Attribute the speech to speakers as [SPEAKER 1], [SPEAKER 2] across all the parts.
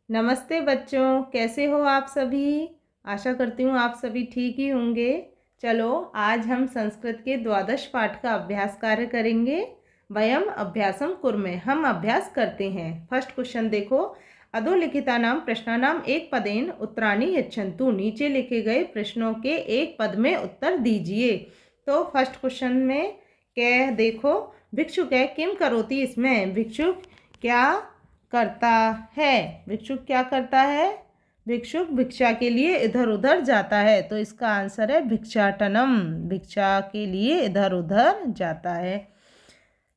[SPEAKER 1] नमस्ते बच्चों, कैसे हो आप सभी। आशा करती हूँ आप सभी ठीक ही होंगे। चलो आज हम संस्कृत के द्वादश पाठ का अभ्यास कार्य करेंगे। वयम अभ्यासम कुर्मे, हम अभ्यास करते हैं। फर्स्ट क्वेश्चन देखो। अधोलिखितानां प्रश्नानां एक पदेन उत्तराणि यच्छन्तु। नीचे लिखे गए प्रश्नों के एक पद में उत्तर दीजिए। तो फर्स्ट क्वेश्चन में क्या देखो, भिक्षुक किम करोति। इसमें भिक्षुक क्या करता है। भिक्षुक क्या करता है। भिक्षुक भिक्षा के लिए इधर उधर जाता है। तो इसका आंसर है भिक्षाटनम, भिक्षा के लिए इधर उधर जाता है।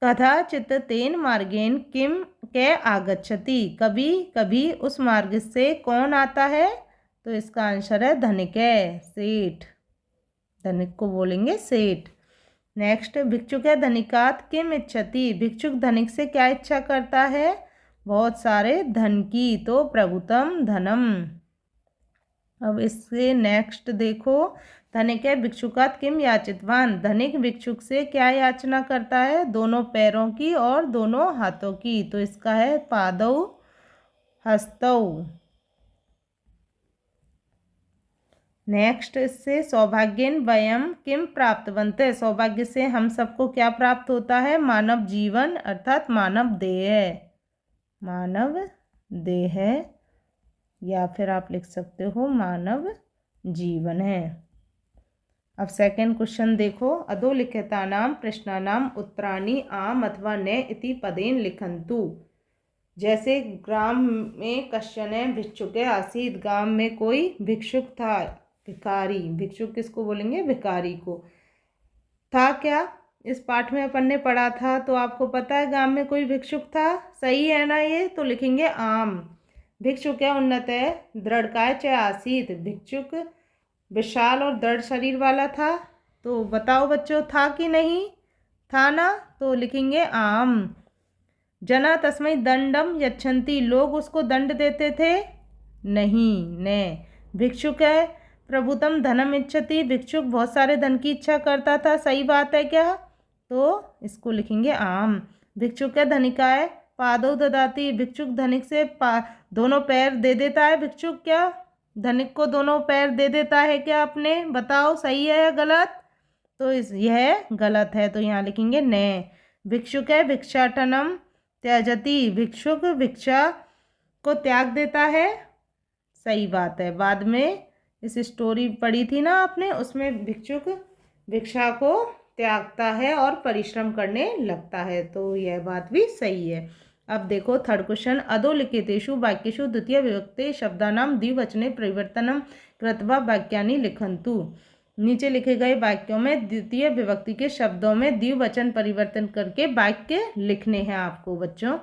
[SPEAKER 1] कदाचित् तेन मार्गेन किम के आगच्छति। कभी कभी उस मार्ग से कौन आता है। तो इसका आंसर है धनिक, सेठ। धनिक को बोलेंगे सेठ। नेक्स्ट, भिक्षुक धनिकात किम इच्छति। भिक्षुक धनिक से क्या इच्छा करता है। बहुत सारे धन की। तो प्रभुतम धनम। अब इससे नेक्स्ट देखो, धनिक भिक्षुकात किम याचितवान। धनिक भिक्षुक से क्या याचना करता है। दोनों पैरों की और दोनों हाथों की। तो इसका है पादौ हस्तौ। नेक्स्ट, इससे सौभाग्येन वयम किम प्राप्तवन्ते। सौभाग्य से हम सबको क्या प्राप्त होता है। मानव जीवन अर्थात मानव देह। मानव देह, या फिर आप लिख सकते हो मानव जीवन है। अब सेकंड क्वेश्चन देखो। अधोलिखितानां प्रश्नानां उत्तराणि आम अथवा न इति पदेन लिखन्तु। जैसे ग्राम में कश्चन भिक्षुक आसीत। गांव में कोई भिक्षुक था। भिखारी, भिक्षुक किसको बोलेंगे, भिखारी को। था क्या, इस पाठ में अपन ने पढ़ा था। तो आपको पता है गांव में कोई भिक्षुक था, सही है ना ये। तो लिखेंगे आम। भिक्षुक उन्नत है दृढ़काय च आसीत। भिक्षुक विशाल और दृढ़ शरीर वाला था। तो बताओ बच्चों, था कि नहीं, था ना। तो लिखेंगे आम। जना तस्मै दंडम यच्छन्ति। लोग उसको दंड देते थे, नहीं, न। भिक्षुक प्रभुतम धनम इच्छति। भिक्षुक बहुत सारे धन की इच्छा करता था, सही बात है क्या। तो इसको लिखेंगे आम। भिक्षुक धनिकाय पादौ ददाति। भिक्षुक धनिक से दोनों पैर दे देता है। भिक्षुक क्या धनिक को दोनों पैर दे देता है क्या, अपने बताओ सही है या गलत। तो यह गलत है। तो यहाँ लिखेंगे न। भिक्षुक भिक्षाटनम त्याजति। भिक्षुक भिक्षा को त्याग देता है, सही बात है। बाद में इस स्टोरी पढ़ी थी ना आपने, उसमें भिक्षुक भिक्षा को त्यागता है और परिश्रम करने लगता है। तो यह बात भी सही है। अब देखो थर्ड क्वेश्चन। अधोलिखितेषु वाक्येषु द्वितीय विभक्ते शब्दानां द्विवचने परिवर्तनम कृत्वा वाक्यानि लिखन्तु। नीचे लिखे गए वाक्यों में द्वितीय विभक्ति के शब्दों में द्विवचन परिवर्तन करके वाक्य लिखने हैं आपको बच्चों।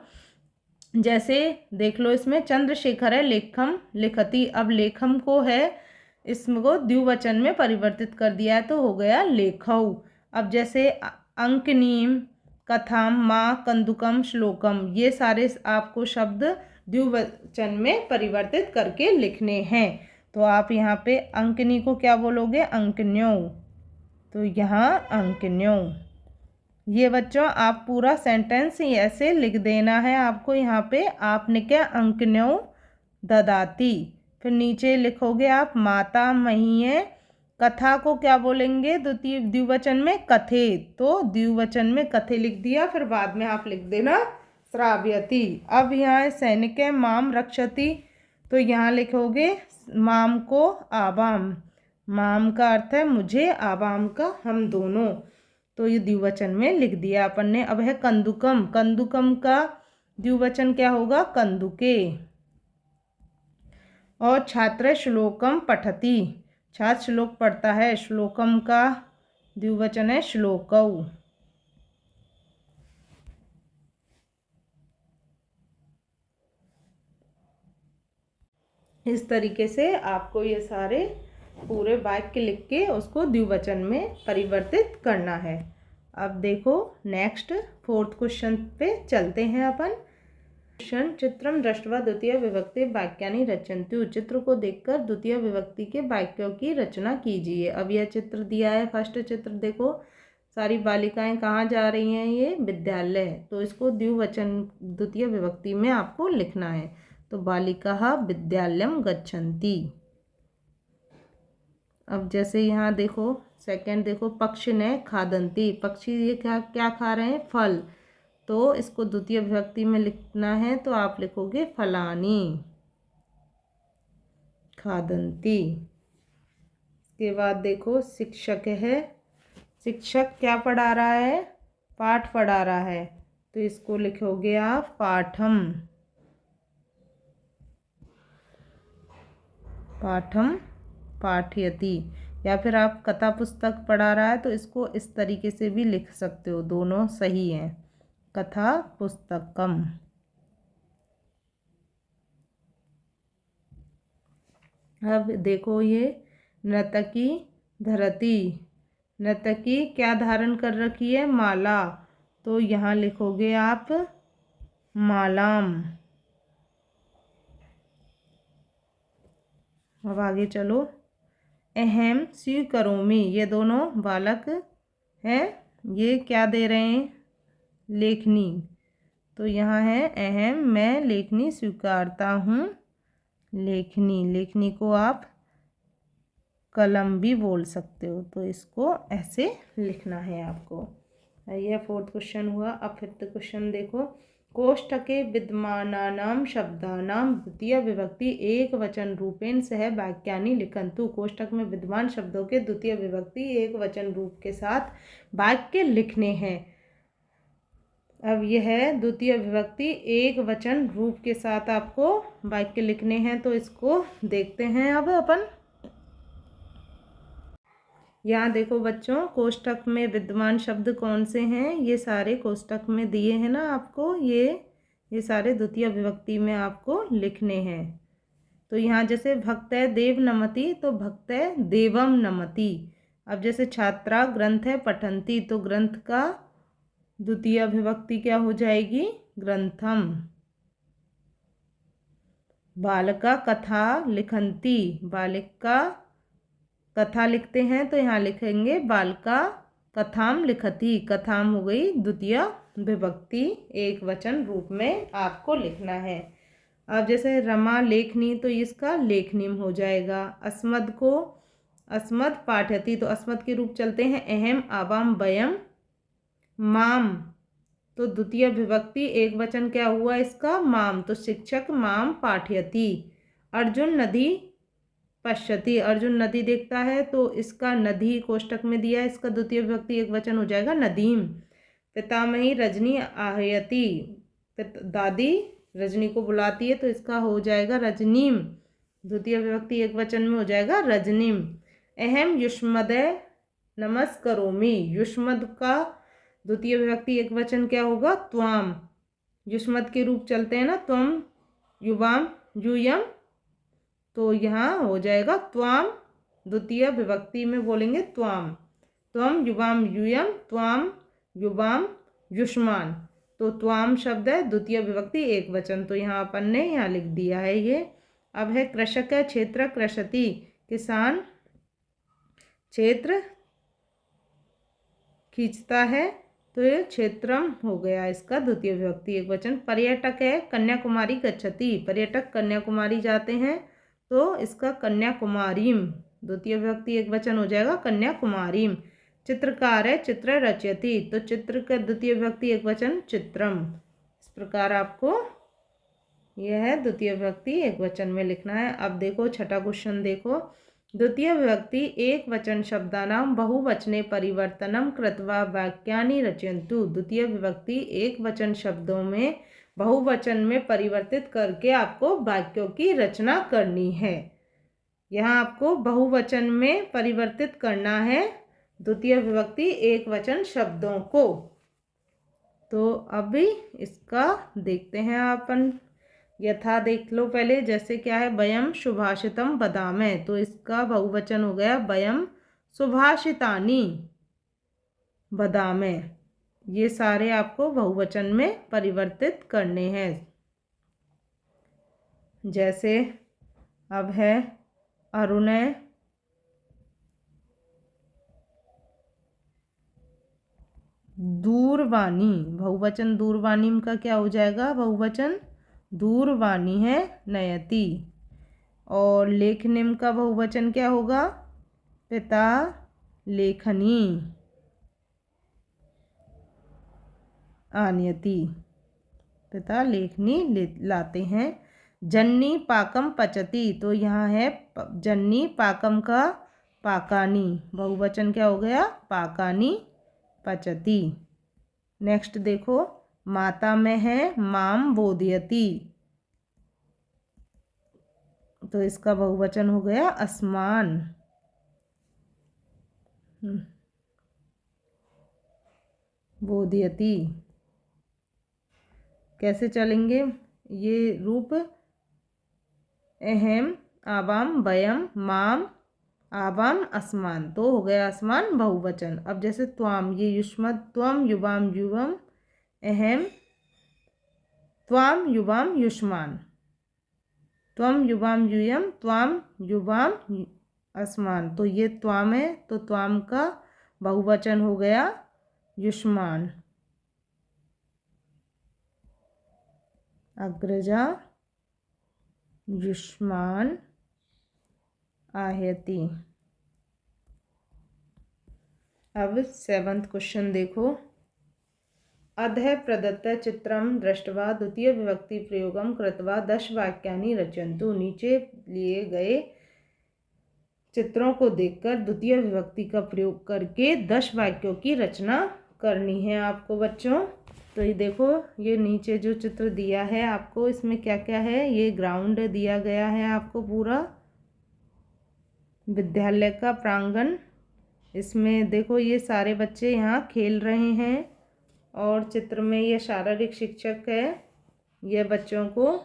[SPEAKER 1] जैसे देख लो, इसमें चंद्रशेखर है लेखम लिखती। अब लेखम को है, इसको द्विवचन में परिवर्तित कर दिया है, तो हो गया लेखौ। अब जैसे अंकनीम, कथाम, माँ, कंदुकम, श्लोकम, ये सारे आपको शब्द द्विवचन में परिवर्तित करके लिखने हैं। तो आप यहाँ पे अंकनी को क्या बोलोगे, अंकन्यो। तो यहाँ अंकन्यो। ये बच्चों आप पूरा सेंटेंस ही ऐसे लिख देना है आपको। यहाँ पे आपने क्या, अंकन्यो ददाती। फिर नीचे लिखोगे आप माता महीये। कथा को क्या बोलेंगे, द्वितीय द्विवचन में कथे। तो द्विवचन में कथे लिख दिया। फिर बाद में आप लिख देना श्राव्यति। अब यहाँ सैनिक माम रक्षति। तो यहाँ लिखोगे माम को आवाम। माम का अर्थ है मुझे, आवाम का हम दोनों। तो ये द्विवचन में लिख दिया अपन ने। अब है कंदुकम। कंदुकम का द्विवचन क्या होगा, कंदुके। और छात्र श्लोकम पठति। छात्र श्लोक पढ़ता है। श्लोकम का द्विवचन है श्लोकौ। इस तरीके से आपको ये सारे पूरे वाक्य लिख के उसको द्विवचन में परिवर्तित करना है। अब देखो नेक्स्ट फोर्थ क्वेश्चन पे चलते हैं अपन। क्वेश्चन, चित्रम दृष्ट्वा द्वितीय विभक्ति वाक्यानि रचन्तु। चित्र को देखकर द्वितीय विभक्ति के वाक्यों की रचना कीजिए। अब यह चित्र दिया है। फर्स्ट चित्र देखो, सारी बालिकाएं कहाँ जा रही हैं, ये विद्यालय। तो इसको द्विवचन द्वितीय विभक्ति में आपको लिखना है। तो बालिकाः विद्यालयं गच्छन्ति। अब जैसे यहाँ देखो सेकंड देखो, पक्षिणः खादन्ति, पक्षी ये क्या क्या खा रहे हैं, फल। तो इसको द्वितीय विभक्ति में लिखना है तो आप लिखोगे फलानि खादन्ति। इसके बाद देखो शिक्षक है, शिक्षक क्या पढ़ा रहा है, पाठ पढ़ा रहा है, तो इसको लिखोगे आप पाठम, पाठम पाठयति। या फिर आप कथा पुस्तक पढ़ा रहा है तो इसको इस तरीके से भी लिख सकते हो, दोनों सही हैं, कथा पुस्तकम। अब देखो ये नर्तकी धरती, नर्तकी क्या धारण कर रखी है, माला, तो यहाँ लिखोगे आप मालाम। अब आगे चलो, अहम स्वीकरोमि, ये दोनों बालक हैं, ये क्या दे रहे हैं, लेखनी, तो यहाँ है अहम, मैं लेखनी स्वीकारता हूँ, लेखनी, लेखनी को आप कलम भी बोल सकते हो, तो इसको ऐसे लिखना है आपको। यह फोर्थ क्वेश्चन हुआ। अब फिफ्थ क्वेश्चन देखो, कोष्ठके विद्यमानानां शब्दानां द्वितीय विभक्ति एक वचन रूपेण सह वाक्यानि लिखन्तु। कोष्ठक में विद्यमान शब्दों के द्वितीय विभक्ति एक वचन रूप के साथ वाक्य लिखने हैं। अब यह द्वितीय विभक्ति एक वचन रूप के साथ आपको वाक्य लिखने हैं, तो इसको देखते हैं अब अपन। यहाँ देखो बच्चों, कोष्ठक में विद्यमान शब्द कौन से हैं, ये सारे कोष्ठक में दिए हैं ना आपको, ये सारे द्वितीय विभक्ति में आपको लिखने हैं। तो यहाँ जैसे भक्तय देव नमति, तो भक्तय देवम नमति। अब जैसे छात्रा ग्रंथ है पठन्ति, तो ग्रंथ का द्वितीय विभक्ति क्या हो जाएगी, ग्रंथम। बालिका कथा लिखन्ति, बालिका कथा लिखते हैं, तो यहाँ लिखेंगे बालिका कथाम लिखति, कथाम हो गई द्वितीय विभक्ति, एक वचन रूप में आपको लिखना है। अब जैसे रमा लेखनी, तो इसका लेखनीम हो जाएगा। अस्मद को अस्मद पाठयति, तो अस्मद के रूप चलते हैं अहम आवाम वयम माम, तो द्वितीय विभक्ति एक वचन क्या हुआ इसका, माम, तो शिक्षक माम पाठयति। अर्जुन नदी पश्यति, अर्जुन नदी देखता है, तो इसका नदी कोष्ठक में दिया है, इसका द्वितीय विभक्ति एक वचन हो जाएगा नदीम। पितामही रजनी आहयति, दादी रजनी को बुलाती है, तो इसका हो जाएगा रजनीम, द्वितीय विभक्ति एक वचन में हो जाएगा रजनीम। अहम युष्मदय नमस्करोमि, युष्मद का द्वितीय विभक्ति एक वचन क्या होगा, त्वाम, युष्मद के रूप चलते हैं ना, त्वम युवाम यूयम, तो यहाँ हो जाएगा त्वाम, द्वितीय विभक्ति में बोलेंगे त्वाम, त्वम युवाम यूयम, त्वाम युवाम युष्मान, तो त्वाम शब्द है द्वितीय विभक्ति एक वचन, तो यहाँ अपन ने यहाँ लिख दिया है ये। अब है कृषक है क्षेत्र कृषति, किसान क्षेत्र खींचता है, तो ये क्षेत्रम हो गया इसका द्वितीय विभक्ति एक वचन। पर्यटक है कन्याकुमारी गच्छति, पर्यटक कन्याकुमारी जाते हैं, तो इसका कन्याकुमारीम, द्वितीय विभक्ति एक वचन हो जाएगा कन्याकुमारीम। चित्रकार है चित्र रचयति, तो चित्र का द्वितीय विभक्ति एक वचन चित्रम। इस प्रकार आपको यह है द्वितीय विभक्ति एक वचन में लिखना है। अब देखो छठा क्वेश्चन देखो, द्वितीय विभक्ति एक वचन शब्दानां बहुवचने परिवर्तनम कृत्वा वाक्यानि रचयन्तु। द्वितीय विभक्ति एक वचन शब्दों में बहुवचन में परिवर्तित करके आपको वाक्यों की रचना करनी है। यहाँ आपको बहुवचन में परिवर्तित करना है द्वितीय विभक्ति एक वचन शब्दों को। तो अभी इसका देखते हैं अपन, यथा देख लो पहले, जैसे क्या है, वयम सुभाषितम वदामहे, तो इसका बहुवचन हो गया वयम सुभाषितानि वदामहे। ये सारे आपको बहुवचन में परिवर्तित करने हैं। जैसे अब है अरुणय दूरवाणी, बहुवचन दूरवाणी का क्या हो जाएगा, बहुवचन दूरवाणी है नयति। और लेखनीम का बहुवचन क्या होगा? पिता लेखनी आनयति। पिता लेखनी लाते हैं। जन्नी पाकम पचती, तो यहाँ है जन्नी पाकम का पाकानी, बहुवचन क्या हो गया? पाकानी पचती। नेक्स्ट देखो, माता में है माम बोधयति, तो इसका बहुवचन हो गया असमान। बोधयति कैसे चलेंगे ये रूप? अहम आवाम वयम माम आवाम असमान, तो हो गया असमान बहुवचन। अब जैसे त्वाम, ये युष्मत् त्वम युवाम युवम अहम त्वाम युवाम युष्मान, त्वम युवाम यूयम त्वाम युवाम असमान, तो ये त्वाम है तो त्वाम का बहुवचन हो गया युष्मान। अग्रजा युष्मान आहयति। अब 7th क्वेश्चन देखो, अधः प्रदत्त चित्रम दृष्ट्वा द्वितीय विभक्ति प्रयोगम कृत्वा 10 वाक्यानि रचयन्तु। नीचे लिए गए चित्रों को देखकर द्वितीय विभक्ति का प्रयोग करके 10 वाक्यों की रचना करनी है आपको बच्चों। तो ये देखो, ये नीचे जो चित्र दिया है आपको, इसमें क्या क्या है? ये ग्राउंड दिया गया है आपको, पूरा विद्यालय का प्रांगण। इसमें देखो ये सारे बच्चे यहाँ खेल रहे हैं और चित्र में ये शारीरिक शिक्षक है, ये बच्चों को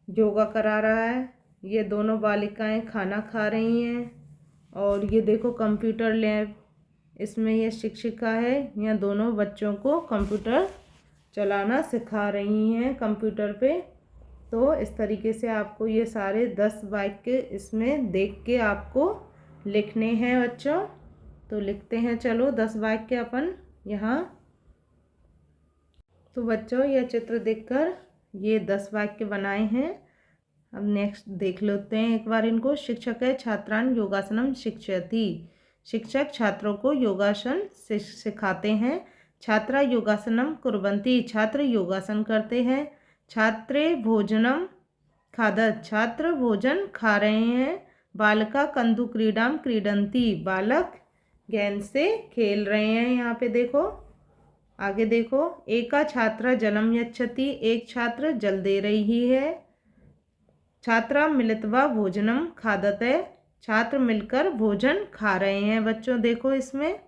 [SPEAKER 1] योगा करा रहा है। ये दोनों बालिकाएं खाना खा रही हैं। और ये देखो कंप्यूटर लैब, इसमें ये शिक्षिका है, यह दोनों बच्चों को कंप्यूटर चलाना सिखा रही हैं कंप्यूटर पे। तो इस तरीके से आपको ये सारे 10 वाक्य इसमें देख के आपको लिखने हैं बच्चों। तो लिखते हैं, चलो 10 वाक्य अपन यहाँ। तो बच्चों यह चित्र देखकर ये 10 वाक्य बनाए हैं। अब नेक्स्ट देख लेते हैं एक बार इनको। शिक्षक है छात्रान योगासनम शिक्षयति, शिक्षक छात्रों को योगासन सिखाते हैं। छात्रा योगासनम कुर्वन्ति, छात्र योगासन करते हैं। छात्रे भोजनम खादत, छात्र भोजन खा रहे हैं। बालका कंदु क्रीडाम क्रीडन्ति, बालक गेंद से खेल रहे हैं। यहाँ पे देखो, आगे देखो, एका छात्रा जलम यच्छति, एक छात्र जल दे रही है। छात्रा मिलित्वा भोजनम खादते, छात्र मिलकर भोजन खा रहे हैं बच्चों, देखो इसमें।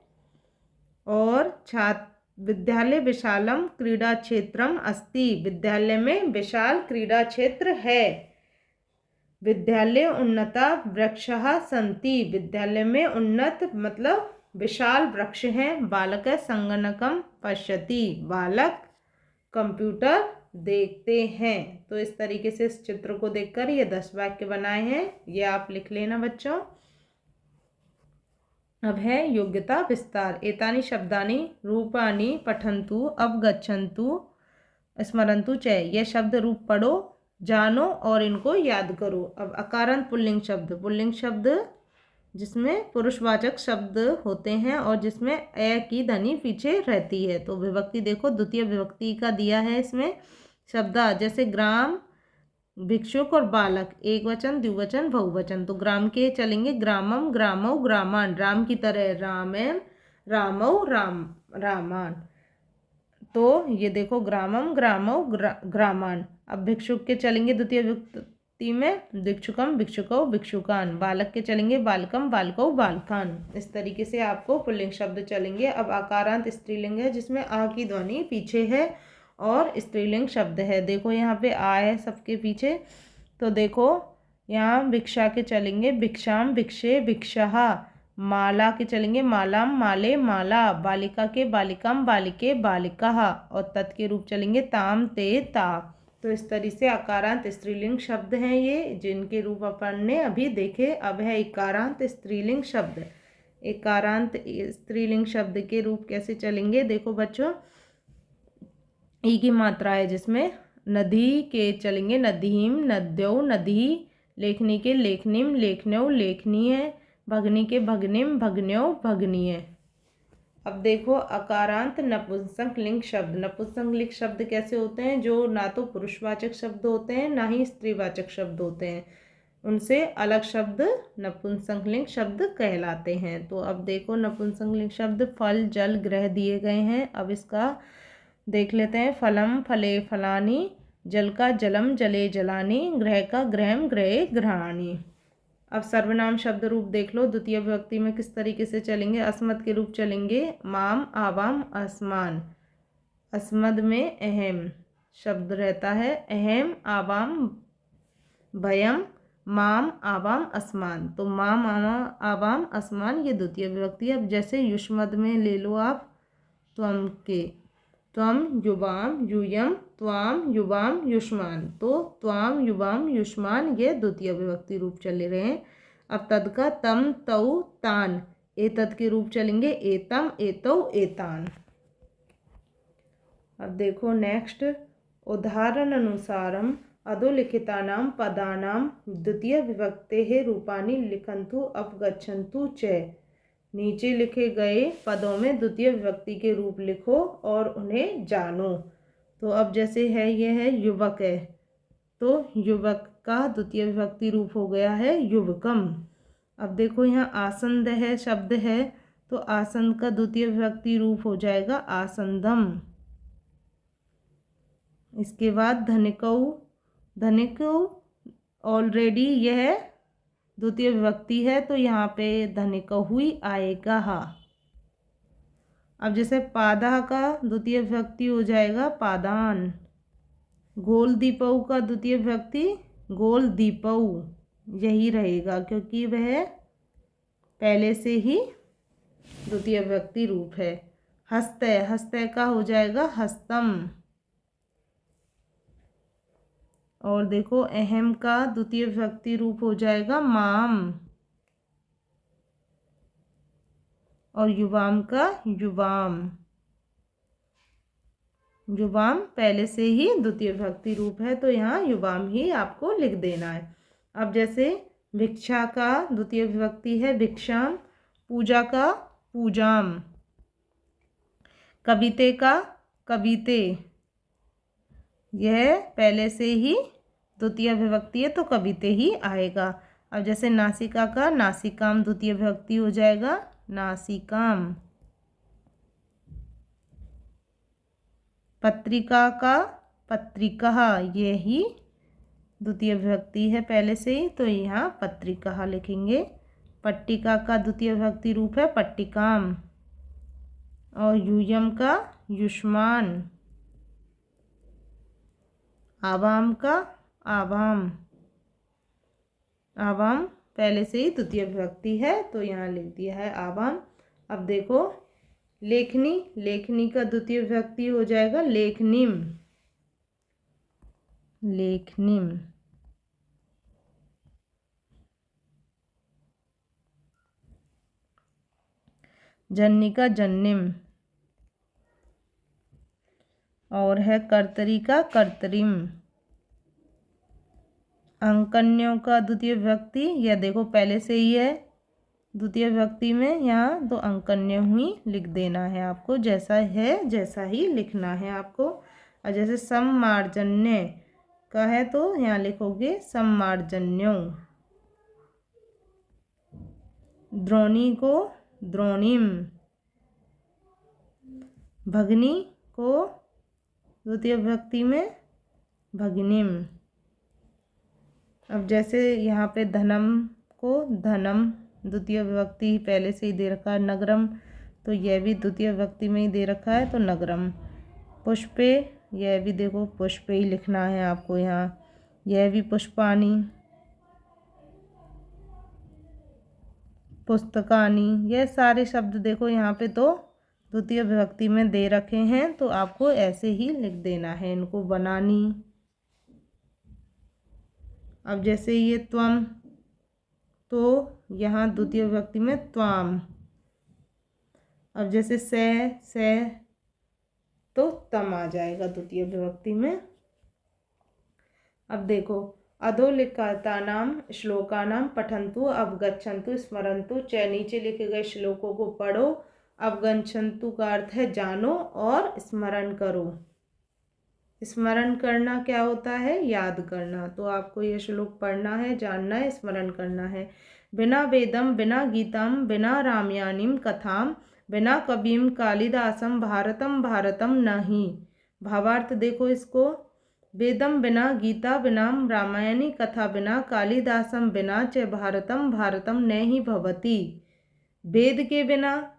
[SPEAKER 1] और छात्र विद्यालय विशालम क्रीडा क्षेत्रम अस्ति, विद्यालय में विशाल क्रीडा क्षेत्र है। विद्यालय उन्नता वृक्षः सन्ति, विद्यालय में उन्नत मतलब विशाल वृक्ष हैं। बालक संगणकम पश्यति, बालक कंप्यूटर देखते हैं। तो इस तरीके से इस चित्र को देखकर ये 10 वाक्य बनाए हैं, ये आप लिख लेना बच्चों। अब है योग्यता विस्तार। एतानि शब्दानि रूपाणि पठन्तु अवगच्छन्तु स्मरन्तु च, ये शब्द रूप पढ़ो, जानो और इनको याद करो। अब अकारांत पुल्लिंग शब्द, पुल्लिंग शब्द जिसमें पुरुषवाचक शब्द होते हैं और जिसमें ए की ध्वनि पीछे रहती है। तो विभक्ति देखो, द्वितीय विभक्ति का दिया है इसमें शब्द, जैसे ग्राम, भिक्षुक और बालक, एक वचन, द्विवचन, बहुवचन। तो ग्राम के चलेंगे ग्रामम, ग्रामौ, ग्रामान, राम की तरह रामेम, रामौ, रामान। तो ये देखो ग्रामम, ग्रामौ, ग्रामान। अब भिक्षुक के चलेंगे द्वितीय विभक्ति में भिक्षुकम, भिक्षुकौ, भिक्षुकान। बालक के चलेंगे बालकम, बालकौ, बालकान। इस तरीके से आपको पुल्लिंग शब्द चलेंगे। अब आकारांत स्त्रीलिंग है जिसमें आ की ध्वनि पीछे है और स्त्रीलिंग शब्द है। देखो यहाँ पे आ है सबके पीछे। तो देखो यहाँ भिक्षा के चलेंगे भिक्षाम, भिक्षे, भिक्षहा। माला के चलेंगे मालाम, माले, माला। बालिका के बालिकाम, बालिके, बालिका। और तत् के रूप चलेंगे ताम, ते, ता। तो इस तरीके से आकारांत स्त्रीलिंग शब्द हैं ये, जिनके रूप अपन ने अभी देखे। अब है इकारांत स्त्रीलिंग शब्द। इकारांत स्त्रीलिंग शब्द के रूप कैसे चलेंगे देखो बच्चों। ई की मात्रा है जिसमें नदी के चलेंगे नदीम, नद्यौ, नदी। लेखनी के लेखनिम, लेखन्यौ, लेखनीय। भगनी के भगनिम, भगन्यौ, भगनीय। अब देखो अकारांत नपुंसक लिंग शब्द। नपुंसक लिंग शब्द कैसे होते हैं? जो ना तो पुरुषवाचक शब्द होते हैं ना ही स्त्रीवाचक शब्द होते हैं, उनसे अलग शब्द नपुंसक लिंग शब्द कहलाते हैं। तो अब देखो नपुंसक लिंग शब्द फल, जल, ग्रह दिए गए हैं। अब इसका देख लेते हैं। फलम, फले, फलानी। जल का जलम, जले, जलानी। ग्रह का ग्रहम, ग्रहे, ग्रहाणी। अब सर्वनाम शब्द रूप देख लो। द्वितीय विभक्ति में किस तरीके से चलेंगे? अस्मद के रूप चलेंगे माम, आवाम, आसमान। अस्मद में अहम शब्द रहता है, अहम, आवाम, भयम, माम, आवाम, आसमान। तो माम, आवाम, आसमान ये द्वितीय विभक्ति है। अब जैसे युष्मद में ले लो आप त्वम के, त्वम, युवाम, यूयम, त्वाम, युवाम, युष्मान। तो त्वाम, युवाम, युष्मान ये द्वितीय विभक्ति रूप चले रहे हैं। अब तद का तम, तौ, तान। एतद के रूप चलेंगे एतम, एतौ, एतान। अब देखो नेक्स्ट। उदाहरण अनुसारम अधोलिखितानां पदानां द्वितीय विभक्तेः रूपाणि लिखन्तु अवगच्छन्तु च। नीचे लिखे गए पदों में द्वितीय विभक्ति के रूप लिखो और उन्हें जानो। तो अब जैसे है यह है युवक है, तो युवक का द्वितीय विभक्ति रूप हो गया है युवकम। अब देखो यहाँ आसंद है शब्द है, तो आसंद का द्वितीय विभक्ति रूप हो जाएगा आसंदम। इसके बाद धनिकौ, धनिकौ ऑलरेडी यह द्वितीय विभक्ति है, तो यहाँ पे धनिकौ हुई आएगा हा। अब जैसे पादा का द्वितीय विभक्ति हो जाएगा पादान। गोल दीपऊ का द्वितीय विभक्ति गोल दीपऊ यही रहेगा, क्योंकि वह पहले से ही द्वितीय विभक्ति रूप है। हस्तय, हस्तय का हो जाएगा हस्तम। और देखो अहम का द्वितीय विभक्ति रूप हो जाएगा माम, और युवाम का युवाम। युवाम पहले से ही द्वितीय विभक्ति रूप है, तो यहाँ युवाम ही आपको लिख देना है। अब जैसे भिक्षा का द्वितीय विभक्ति है भिक्षाम, पूजा का पूजाम, कविते का कविते, यह पहले से ही द्वितीय विभक्ति है तो कविते ही आएगा। अब जैसे नासिका का नासिकाम द्वितीय विभक्ति हो जाएगा नासिकाम। पत्रिका का पत्रिका, यही द्वितीय विभक्ति है पहले से ही, तो यहाँ पत्रिका लिखेंगे। पट्टिका का द्वितीय विभक्ति रूप है पट्टिकाम, और यूयम का युष्मान। आवाम का आवाम, आवाम पहले से ही द्वितीय विभक्ति है, तो यहाँ लिख दिया है आवाम। अब देखो लेखनी, लेखनी का द्वितीय विभक्ति हो जाएगा लेखनिम, लेखनिम। जन्नी का जन्निम, और है कर्तरी का कर्तरिम। अंकन्यों का द्वितीय विभक्ति, यह देखो पहले से ही है द्वितीय विभक्ति में, यहाँ तो अंकन्य हुई लिख देना है आपको, जैसा है जैसा ही लिखना है आपको। और जैसे सम्मार्जन्य का है तो यहाँ लिखोगे सम्मार्जन्यों। द्रोणी को द्रोणिम, भगनी को द्वितीय विभक्ति में भगिनीम। अब जैसे यहाँ पे धनम को धनम द्वितीय विभक्ति पहले से ही दे रखा है। नगरम तो यह भी द्वितीय विभक्ति में ही दे रखा है, तो नगरम। पुष्पे, यह भी देखो पुष्पे ही लिखना है आपको यहाँ, यह भी पुष्पानी। पुस्तकानी, यह सारे शब्द देखो यहाँ पे तो द्वितीय विभक्ति में दे रखे हैं, तो आपको ऐसे ही लिख देना है इनको। बनानी। अब जैसे ये त्वम, तो यहाँ द्वितीय विभक्ति में त्वाम। अब जैसे से तो तम आ जाएगा द्वितीय विभक्ति में। अब देखो, अधोलिखितानां श्लोकानां पठन्तु अवगच्छन्तु स्मरन्तु च। नीचे लिखे गए श्लोकों को पढ़ो, अवगच्छन्तु का अर्थ है जानो और स्मरण करो। स्मरण करना क्या होता है? याद करना। तो आपको ये श्लोक पढ़ना है, जानना है, स्मरण करना है। बिना वेदम बिना गीतम बिना रामायणीम कथाम बिना कविम कालिदासम भारतम भारतम नहीं। भावार्थ देखो इसको, वेदम बिना गीता बिना रामायणी कथा बिना कालिदासम बिना च भारतम भारतम न ही भवति। वेद के बिना,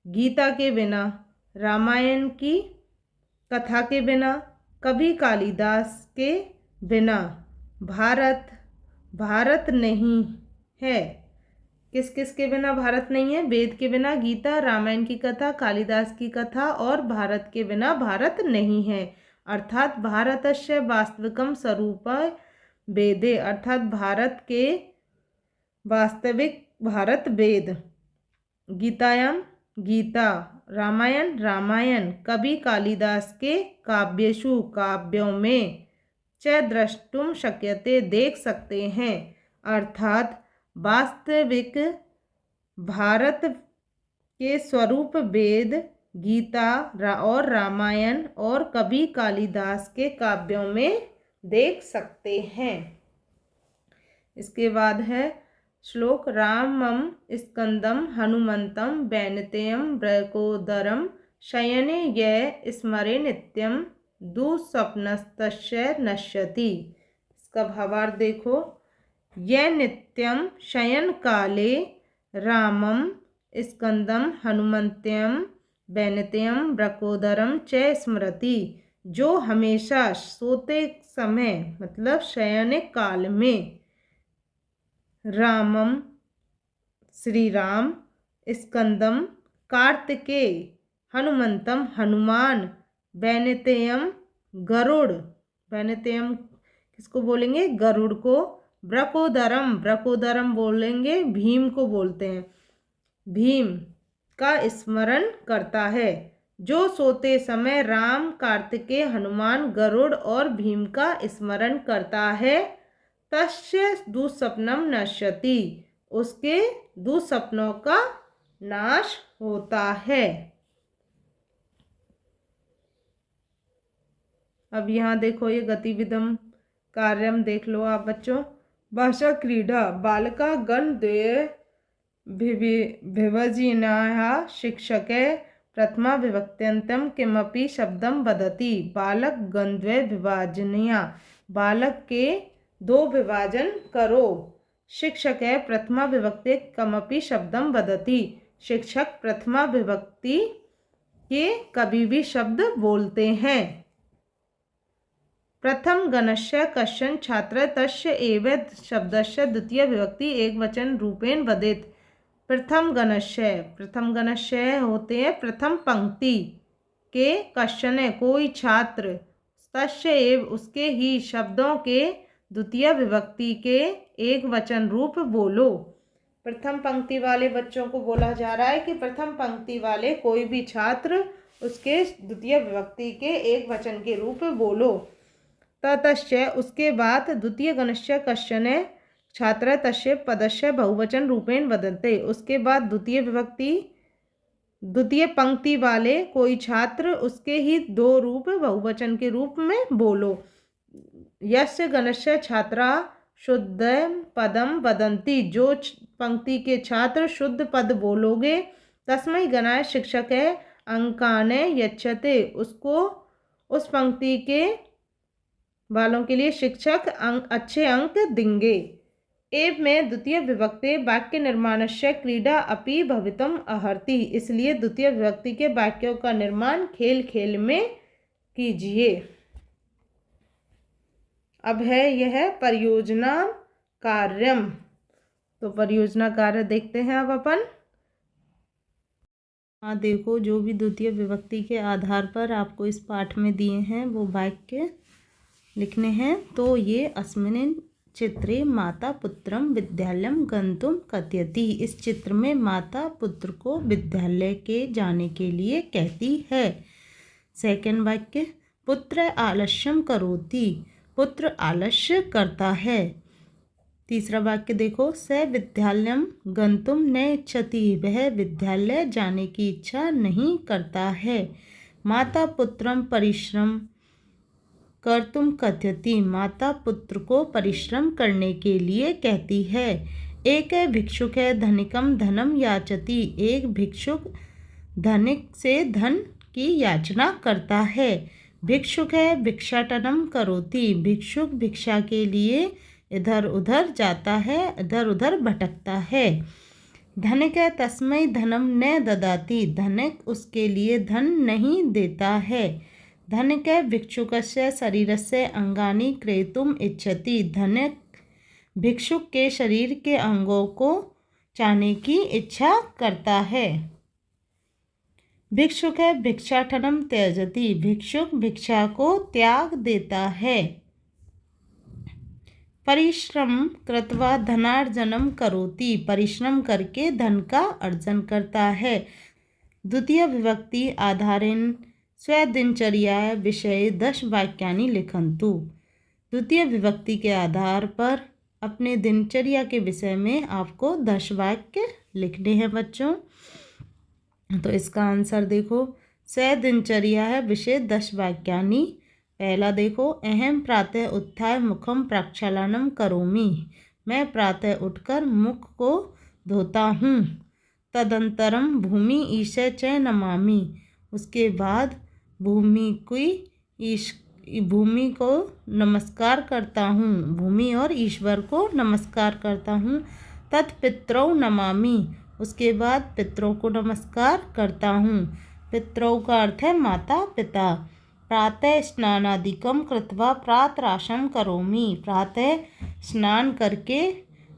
[SPEAKER 1] गीता के बिना, रामायण की कथा के बिना, कवि कालिदास के बिना भारत भारत नहीं है। किस किस के बिना भारत नहीं है? वेद के बिना गीता, रामायण की कथा, कालिदास की कथा और भारत के बिना भारत नहीं है। अर्थात भारतस्य वास्तविकम स्वरूप वेदे, अर्थात भारत के वास्तविक भारत वेद, गीतायाम गीता, रामायण रामायण, कवि कालिदास के काव्येषु काव्यों में च द्रष्टुम शक्यते देख सकते हैं। अर्थात वास्तविक भारत के स्वरूप वेद, गीता और रामायण और कवि कालिदास के काव्यों में देख सकते हैं। इसके बाद है श्लोक, रामम स्कंदम हनुमंतम वैनतेयम वैकोदरम शयने ये स्मरे नित्यम दुःस्वप्नस्तस्य नश्यति। इसका भावार्थ देखो, ये नित्यम शयन काले रामम स्कंदम हनुमंत्यम वैनतेयम वैकोदरम च स्मरति, जो हमेशा सोते समय मतलब शयन काल में रामम श्री राम, स्कंदम कार्तिकेय, हनुमंतम हनुमान, वैनतेयम गरुड़, वैनतेयम किसको बोलेंगे? गरुड़ को, वृकोदरम, वृकोदरम बोलेंगे भीम को बोलते हैं, भीम का स्मरण करता है। जो सोते समय राम, कार्तिकेय, हनुमान, गरुड़ और भीम का स्मरण करता है, तस्य दुःस्वप्नम नश्यति, उसके दुःस्वप्नों का नाश होता है। अब यहाँ देखो, ये गतिविधम कार्यम देख लो आप बच्चों। भाषा क्रीडा बालका गणद्वये विभजिनाः शिक्षके प्रथमा विभक्त्यन्तं किमपि शब्दं वदति। बालक गणद्वये विभाजनीया, बालक के दो विभाजन करो। शिक्षक है प्रथमा विभक्ति कमपि शब्दम वदति, शिक्षक प्रथमा विभक्ति के कभी भी शब्द बोलते हैं। प्रथम गणस्य कश्चन छात्र तस्य एव शब्दस्य द्वितीय विभक्ति एकवचन रूपेण वदेत्। प्रथम गणस्य होते हैं प्रथम पंक्ति के, कश्चन कोई छात्र, तस्य एव उसके ही, शब्दों के द्वितीय विभक्ति के एक वचन रूप बोलो। प्रथम पंक्ति वाले बच्चों को बोला जा रहा है कि प्रथम पंक्ति वाले कोई भी छात्र उसके द्वितीय विभक्ति के एक वचन के रूप बोलो। ततश्च उसके बाद द्वितीय गणस्य कश्चन छात्र तस्य पदस्य बहुवचन रूपेण वदन्ते। उसके बाद द्वितीय विभक्ति द्वितीय पंक्ति वाले कोई छात्र उसके ही दो रूप बहुवचन के रूप में बोलो। यस्य गणस्य छात्रा शुद्ध पदम वदन्ति, जो पंक्ति के छात्र शुद्ध पद बोलोगे, तस्मै गणाय शिक्षक अंकान यच्छते, उसको उस पंक्ति के वालों के लिए शिक्षक अच्छे अंक देंगे। एव में द्वितीय विभक्ति वाक्य निर्माणस्य क्रीडा अपि भवितुम अर्हति, इसलिए द्वितीय विभक्ति के वाक्यों का निर्माण खेल खेल में कीजिए। अब है यह परियोजना कार्यम। तो परियोजना कार्य देखते हैं अब अपन। हाँ देखो, जो भी द्वितीय विभक्ति के आधार पर आपको इस पाठ में दिए हैं वो वाक्य लिखने हैं। तो ये अस्मिन् चित्रे माता पुत्रम विद्यालयम गन्तुम कथयति, इस चित्र में माता पुत्र को विद्यालय के जाने के लिए कहती है। सेकंड वाक्य, पुत्र आलस्यम करोति, पुत्र आलस्य करता है। तीसरा वाक्य देखो, स विद्यालयम गंतुम न इच्छति, वह विद्यालय जाने की इच्छा नहीं करता है। माता पुत्रम परिश्रम कर्तुम कथयति, माता पुत्र को परिश्रम करने के लिए कहती है। एक भिक्षुक है धनिकम धनम याचति, एक भिक्षुक धनिक से धन की याचना करता है। भिक्षुक है भिक्षाटनम करोति, भिक्षुक भिक्षा के लिए इधर उधर जाता है, इधर उधर भटकता है। धनिक है तस्मै धनम न ददाति, धनिक उसके लिए धन नहीं देता है। धनिक है भिक्षुकस्य शरीरस्य अंगानि क्रेतुम इच्छति, धनिक भिक्षुक के शरीर के अंगों को चाहने की इच्छा करता है। भिक्षुक है भिक्षाटनम त्यजति, भिक्षुक भिक्षा को त्याग देता है। परिश्रम कृत्वा धनार्जनम करोति, परिश्रम करके धन का अर्जन करता है। द्वितीय विभक्ति आधारेण स्वदिनचर्या विषये 10 वाक्यानि लिखन्तु, द्वितीय विभक्ति के आधार पर अपने दिनचर्या के विषय में आपको 10 वाक्य लिखने हैं बच्चों। तो इसका आंसर देखो, स दिनचर्या है विषय 10 वाक्यानि। पहला देखो, अहम प्रातः उत्थाय मुखम प्रक्षालनम करोमि, मैं प्रातः उठकर मुख को धोता हूँ। तदंतरम भूमि ईशे च नमामि, उसके बाद भूमि को नमस्कार करता हूँ, भूमि और ईश्वर को नमस्कार करता हूँ। तत्पितरौ नमामि, उसके बाद पितरों को नमस्कार करता हूँ। पितरों का अर्थ है माता पिता। प्रातः स्नानादिकम कृत्वा प्रातराशम करोमि, प्रातः स्नान करके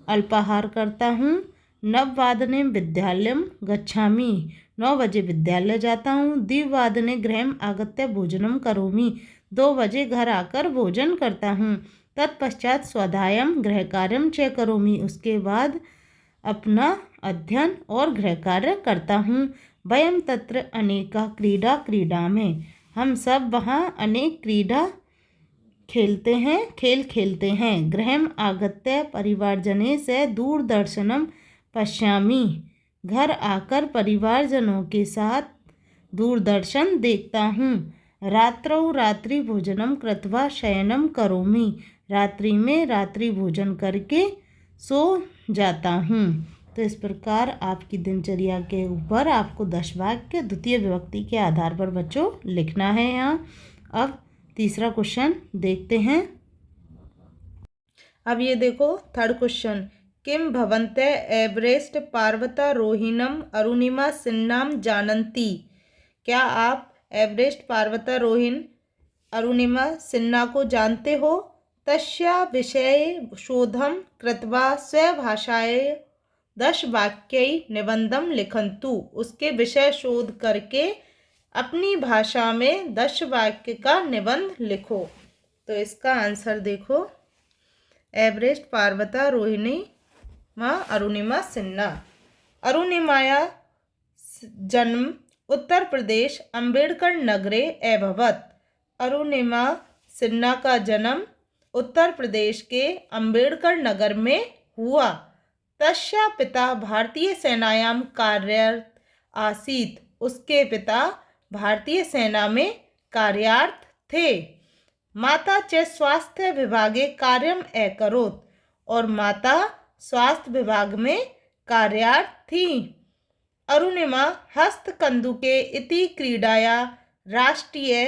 [SPEAKER 1] अल्पाहार करता हूँ। नववादने विद्यालयम गच्छामि, 9 बजे विद्यालय जाता हूँ। द्विवादने गृहम आगत्य भोजनम करोमि, 2 बजे घर आकर भोजन करता हूँ। तत्पश्चात स्वाध्यायम गृह कार्यम च करोमि, उसके बाद अपना अध्ययन और गृह कार्य करता हूँ। वयम तत्र अनेका क्रीडा क्रीडामि, हम सब वहाँ अनेक क्रीडा खेल खेलते हैं। गृहम आगत्य परिवारजने से दूरदर्शनम पश्यामि, घर आकर परिवारजनों के साथ दूरदर्शन देखता हूँ। रात्रौ रात्रि भोजनम कृत्वा शयनम करोमि, रात्रि में रात्रि भोजन करके सो जाता हूँ। तो इस प्रकार आपकी दिनचर्या के ऊपर आपको 10 वाक्य द्वितीय विभक्ति के आधार पर बच्चों लिखना है यहाँ। अब तीसरा क्वेश्चन देखते हैं। अब ये देखो थर्ड क्वेश्चन, किम भवन्ते एवरेस्ट पर्वतारोहिणम अरुणिमा सिन्हाम जानन्ति, क्या आप एवरेस्ट पर्वतारोहिण अरुणिमा सिन्हा को जानते हो। तस्या विषये शोधम कृत्वा स्वभाषायै 10 वाक्यै निबंधम लिखन्तु, उसके विषय शोध करके अपनी भाषा में 10 वाक्य का निबंध लिखो। तो इसका आंसर देखो, एवरेस्ट पर्वतारोहिणी माँ अरुणिमा सिन्हा। अरुणिमाया जन्म उत्तर प्रदेश अम्बेडकर नगरे अभवत्, अरुणिमा सिन्हा का जन्म उत्तर प्रदेश के अम्बेडकर नगर में हुआ। तस्या पिता भारतीय सेनायां कार्यरत आसीत्, उसके पिता भारतीय सेना में कार्यरत थे। माता च स्वास्थ्य विभागे कार्यम अकरोत्, और माता स्वास्थ्य विभाग में कार्यरत थी। अरुणिमा हस्तकंदुके इति क्रीडाया राष्ट्रीय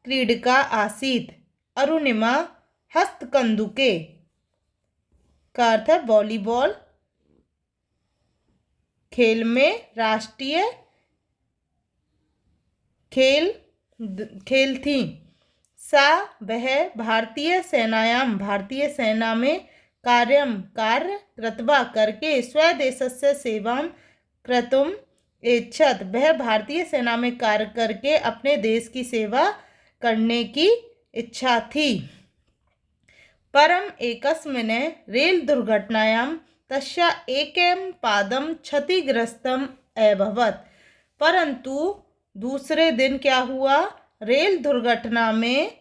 [SPEAKER 1] क्रीडिका आसीत्, अरुणिमा हस्तकंदुके का अर्थ है वॉलीबॉल खेल में राष्ट्रीय खेल थी। सा वह भारतीय सेना में कार्य कृत्वा करके स्वदेशस्य सेवां कर्तुम इच्छत, वह भारतीय सेना में कार्य करके अपने देश की सेवा करने की इच्छा थी। परम एकस्मिन् रेल दुर्घटनायां तस्या एकं पादं क्षतिग्रस्तम अभवत्, परंतु दूसरे दिन क्या हुआ, रेल दुर्घटना में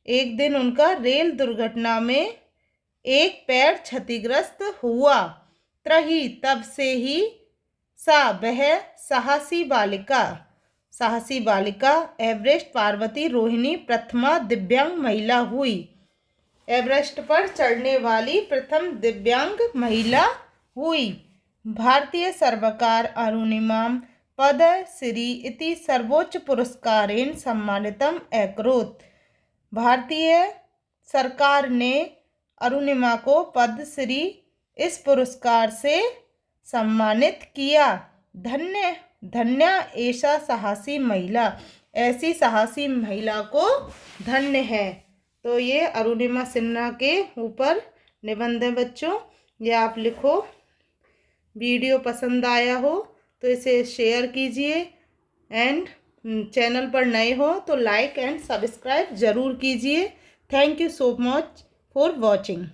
[SPEAKER 1] एक दिन उनका रेल दुर्घटना में एक पैर क्षतिग्रस्त हुआ। त्रही तब से ही सा वह साहसी बालिका एवरेस्ट पार्वती रोहिणी प्रथमा दिव्यांग महिला हुई। एवरेस्ट पर चढ़ने वाली प्रथम दिव्यांग महिला हुई। भारतीय सर्वकार अरुणिमां पद्मश्री इति सर्वोच्च पुरस्कारेण सम्मानितम् अकरोत्। भारतीय सरकार ने अरुणिमा को पद्मश्री इस पुरस्कार से सम्मानित किया। धन्य ऐसा साहसी महिला, ऐसी साहसी महिला को धन्य है। तो ये अरुणिमा सिन्हा के ऊपर निबंध है बच्चों, ये आप लिखो। वीडियो पसंद आया हो तो इसे शेयर कीजिए एंड चैनल पर नए हो तो लाइक एंड सब्सक्राइब ज़रूर कीजिए। Thank you so much for watching.